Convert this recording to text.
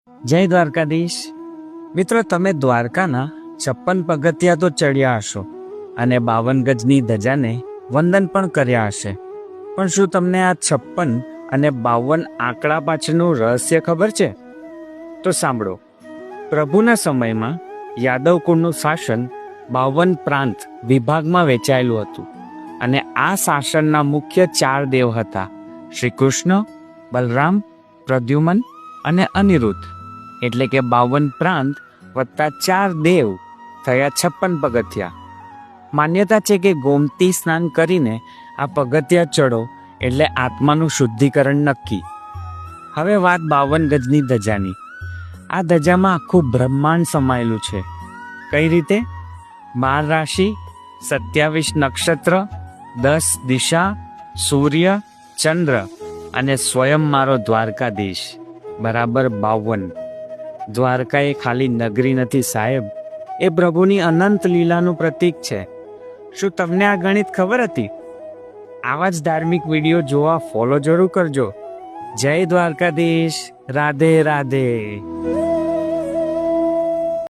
જય દ્વારકાધીશ. મિત્રો, તમે દ્વારકાના 56 પગથિયા તો ચડ્યા હશો અને 52 ગજની ધજાને વંદન પણ કર્યા હશે. પણ શું તમને આ 56 અને 52 આંકડા પાછળનું રહસ્ય ખબર છે? તો સાંભળો. પ્રભુના સમયમાં યાદવ કુળનું શાસન 52 પ્રાંત વિભાગમાં વહેંચાયેલું હતું અને આ શાસનના મુખ્ય 4 દેવ હતા: શ્રી કૃષ્ણ, બલરામ, પ્રદ્યુમન અને અનિરુદ્ધ. એટલે કે 52 પ્રાંત વત્તા 4 દેવ થયા 56 પગથિયા. માન્યતા છે કે ગોમતી સ્નાન કરીને આ પગથિયા ચડો એટલે આત્માનું શુદ્ધિકરણ નક્કી. હવે વાત 52 ગજની ધજાની. આ ધજામાં આખું બ્રહ્માંડ સમાયેલું છે. કઈ રીતે? 12 રાશિ, 27 નક્ષત્ર, 10 દિશા, સૂર્ય, ચંદ્ર અને સ્વયં મારો દ્વારકાધીશ, બરાબર 52. દ્વારકા એ ખાલી નગરી નથી સાહેબ, એ પ્રભુની અનંત લીલાનું પ્રતીક છે. શું તમને આ ગણિત ખબર હતી? આવા જ ધાર્મિક વિડીયો જોવા ફોલો જરૂર કરજો. જય દ્વારકાધીશ. રાધે રાધે.